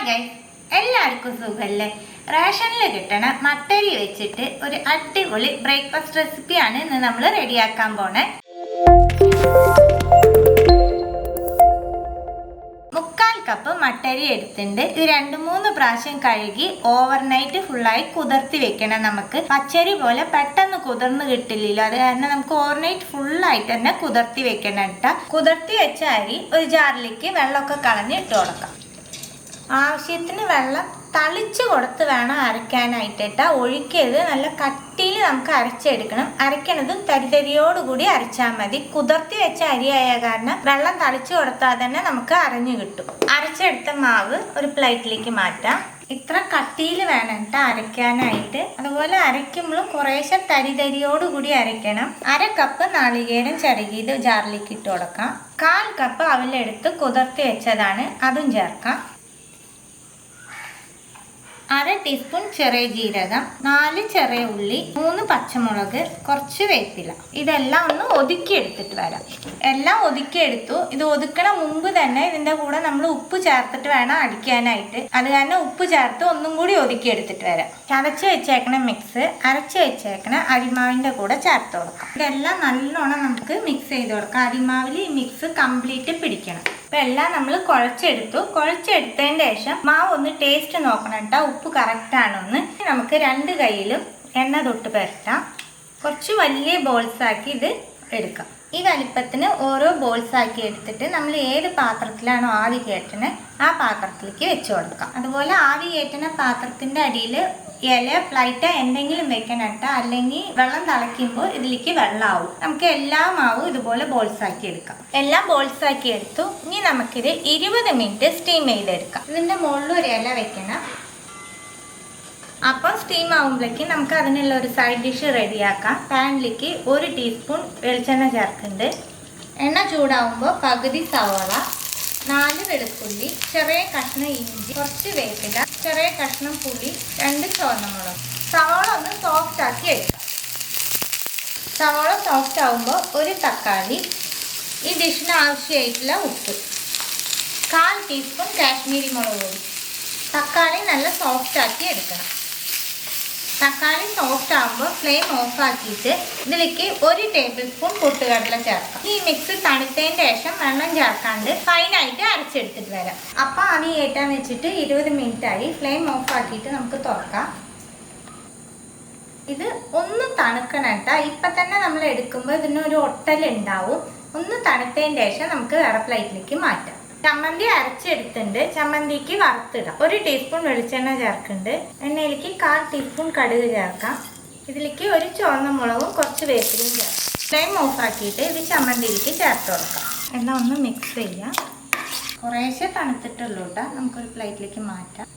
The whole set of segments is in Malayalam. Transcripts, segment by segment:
ഗൈസ്, എല്ലാവർക്കും സുഖല്ലേ? റേഷനിൽ കിട്ടണ മട്ടരി വെച്ചിട്ട് ഒരു അടിപൊളി ബ്രേക്ക്ഫാസ്റ്റ് റെസിപ്പിയാണ് ഇന്ന് നമ്മൾ റെഡിയാക്കാൻ പോണേ. 3/4 കപ്പ് മട്ടരി എടുത്തിട്ടുണ്ട്. ഇത് 2-3 പ്രാവശ്യം കഴുകി ഓവർനൈറ്റ് ഫുള്ളായി കുതിർത്തി വെക്കണം. നമുക്ക് പച്ചരി പോലെ പെട്ടെന്ന് കുതിർന്ന് കിട്ടില്ലല്ലോ, അത് കാരണം നമുക്ക് ഓവർനൈറ്റ് ഫുള്ളായിട്ട് തന്നെ കുതിർത്തി വെക്കണം കേട്ടോ. കുതിർത്തി വെച്ച അരി ഒരു ജാറിലേക്ക് വെള്ളമൊക്കെ കളഞ്ഞ് ഇട്ട് കൊടുക്കാം. ആവശ്യത്തിന് വെള്ളം തളിച്ച് കൊടുത്ത് വേണം അരയ്ക്കാനായിട്ട് കേട്ടോ. ഒഴിക്കരുത്, നല്ല കട്ടിയിൽ നമുക്ക് അരച്ചെടുക്കണം. അരയ്ക്കണത് തരിതരിയോടുകൂടി അരച്ചാൽ മതി. കുതിർത്തി വെച്ച അരിയായ കാരണം വെള്ളം തളിച്ച് കൊടുത്താൽ തന്നെ നമുക്ക് അരഞ്ഞു കിട്ടും. അരച്ചെടുത്ത മാവ് ഒരു പ്ലേറ്റിലേക്ക് മാറ്റാം. ഇത്ര കട്ടിയിൽ വേണം കേട്ടോ അരയ്ക്കാനായിട്ട്. അതുപോലെ അരയ്ക്കുമ്പോഴും കുറേശ്ശെ തരിതരിയോടുകൂടി അരയ്ക്കണം. 1/2 കപ്പ് നാളികേരം ചിരകിയത് ജാറിലേക്ക് ഇട്ട് കൊടുക്കാം. 1/4 കപ്പ് അവിലെടുത്ത് കുതിർത്തി വെച്ചതാണ്, അതും ചേർക്കാം. 1/2 ടീസ്പൂൺ ചെറിയ ജീരകം, 4 ചെറിയ ഉള്ളി, 3 പച്ചമുളക്, കുറച്ച് വേപ്പില. ഇതെല്ലാം ഒന്ന് ഒതുക്കി എടുത്തിട്ട് വരാം. എല്ലാം ഒതുക്കിയെടുത്തു. ഇത് ഒതുക്കണ മുമ്പ് തന്നെ ഇതിൻ്റെ കൂടെ നമ്മൾ ഉപ്പ് ചേർത്തിട്ട് വേണം അടിക്കാനായിട്ട്. അത് കാരണം ഉപ്പ് ചേർത്ത് ഒന്നും കൂടി ഒതുക്കി എടുത്തിട്ട് വരാം. ചതച്ച് വെച്ചേക്കണ മിക്സ് അരച്ച് വെച്ചേക്കണ അരിമാവിൻ്റെ കൂടെ ചേർത്ത് കൊടുക്കാം. ഇതെല്ലാം നല്ലോണം നമുക്ക് മിക്സ് ചെയ്ത് കൊടുക്കാം. അരിമാവിൽ ഈ മിക്സ് കംപ്ലീറ്റ് പിടിക്കണം. അപ്പം എല്ലാം നമ്മൾ കുഴച്ചെടുത്തു. കുഴച്ചെടുത്തതിന് ശേഷം മാവ് ഒന്ന് ടേസ്റ്റ് നോക്കണം കേട്ടോ, ഉപ്പ് കറക്റ്റാണോന്ന്. നമുക്ക് 2 കൈയിലും എണ്ണ തൊട്ട് പുരട്ടാം. കുറച്ച് വലിയ ബോൾസാക്കി ഇത് എടുക്കാം. ഈ വലിപ്പത്തിന് ഓരോ ബോൾസാക്കി എടുത്തിട്ട് നമ്മൾ ഏത് പാത്രത്തിലാണോ ആവി കയറ്റണേ ആ പാത്രത്തിലേക്ക് വെച്ച് കൊടുക്കാം. അതുപോലെ ആവി കയറ്റുന്ന പാത്രത്തിൻ്റെ അടിയിൽ ഇല പ്ലേറ്റ് എന്തെങ്കിലും വെക്കണം കേട്ടോ, അല്ലെങ്കിൽ വെള്ളം തിളയ്ക്കുമ്പോൾ ഇതിലേക്ക് വെള്ളമാവും. നമുക്ക് എല്ലാ മാവും ഇതുപോലെ ബോൾസാക്കി എടുക്കാം. എല്ലാം ബോൾസാക്കി എടുത്തു. ഇനി നമുക്കിത് 20 മിനിറ്റ് സ്റ്റീം ചെയ്തെടുക്കാം. ഇതിൻ്റെ മുകളിൽ ഒരു ഇല വെക്കണം. അപ്പം സ്റ്റീം ആകുമ്പോഴേക്ക് നമുക്ക് അതിനുള്ള ഒരു സൈഡ് ഡിഷ് റെഡിയാക്കാം. പാനിലേക്ക് 1 ടീസ്പൂൺ വെളിച്ചെണ്ണ ചേർക്കുന്നുണ്ട്. എണ്ണ ചൂടാവുമ്പോൾ പകുതി സവാള, 4 വെളുത്തുള്ളി, ചെറിയ കഷ്ണം ഇഞ്ചി, കുറച്ച് വേപ്പില, ചെറിയ കഷ്ണം പുളി, 2 ചുവന്ന മുളക്. സവാള ഒന്ന് സോഫ്റ്റ് ആക്കി എടുക്കാം. സവാള സോഫ്റ്റ് ആകുമ്പോൾ 1 തക്കാളി, ഈ ഡിഷിന് ആവശ്യമായിട്ടുള്ള ഉപ്പ്, 1/4 ടീസ്പൂൺ കാശ്മീരി മുളക് പൊടി. തക്കാളി നല്ല സോഫ്റ്റ് ആക്കി എടുക്കണം. തക്കാളി സോഫ്റ്റ് ആകുമ്പോൾ ഫ്ലെയിം ഓഫാക്കിയിട്ട് ഇതിലേക്ക് 1 ടേബിൾ സ്പൂൺ പൊട്ടുകടല ചേർക്കാം. ഈ മിക്സ് തണുത്തതിന് ശേഷം വെള്ളം ചേർക്കാണ്ട് ഫൈനായിട്ട് അരച്ചെടുത്തിട്ട് വരാം. അപ്പം ആവി കയറ്റാൻ വെച്ചിട്ട് 20 മിനിറ്റായി. ഫ്ലെയിം ഓഫാക്കിയിട്ട് നമുക്ക് തുറക്കാം. ഇത് ഒന്ന് തണുക്കണം കേട്ടോ. ഇപ്പം തന്നെ നമ്മൾ എടുക്കുമ്പോൾ ഇതിനൊരു ഒട്ടലുണ്ടാവും. ഒന്ന് തണുത്തതിന് ശേഷം നമുക്ക് വേറെ പ്ലേറ്റിലേക്ക് മാറ്റാം. ചമ്മന്തി അരച്ചെടുത്തിട്ടുണ്ട്. ചമ്മന്തിക്ക് വറുത്തിടാം. 1 ടീസ്പൂൺ വെളിച്ചെണ്ണ ചേർക്കുന്നുണ്ട്. എണ്ണയിലേക്ക് 1/4 ടീസ്പൂൺ കടുക് ചേർക്കാം. ഇതിലേക്ക് 1 ചുവന്ന മുളകും കുറച്ച് വേപ്പിലയും ചേർക്കാം. ഫ്ലെയിം ഓഫാക്കിയിട്ട് ഇത് ചമ്മന്തിയിലേക്ക് ചേർത്ത് കൊടുക്കാം. എല്ലാം ഒന്ന് മിക്സ് ചെയ്യാം. കുറേശ്ശെ തണുത്തിട്ടുള്ളൂ കേട്ടോ. നമുക്കൊരു പ്ലേറ്റിലേക്ക് മാറ്റാം.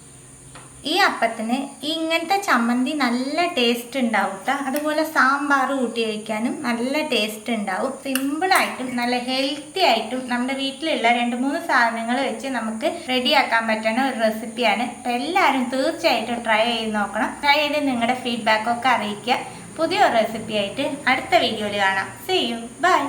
ഈ അപ്പത്തിന് ഇങ്ങനത്തെ ചമ്മന്തി നല്ല ടേസ്റ്റ് ഉണ്ടാവും കേട്ടോ. അതുപോലെ സാമ്പാർ കൂട്ടി കഴിക്കാനും നല്ല ടേസ്റ്റ് ഉണ്ടാവും. സിമ്പിളായിട്ടും നല്ല ഹെൽത്തി ആയിട്ടും നമ്മുടെ വീട്ടിലുള്ള 2-3 സാധനങ്ങൾ വെച്ച് നമുക്ക് റെഡിയാക്കാൻ പറ്റുന്ന ഒരു റെസിപ്പിയാണ്. അപ്പം എല്ലാവരും തീർച്ചയായിട്ടും ട്രൈ ചെയ്ത് നോക്കണം. ട്രൈ ചെയ്ത് നിങ്ങളുടെ ഫീഡ്ബാക്കൊക്കെ അറിയിക്കുക. പുതിയൊരു റെസിപ്പി ആയിട്ട് അടുത്ത വീഡിയോയിൽ കാണാം. See you. Bye.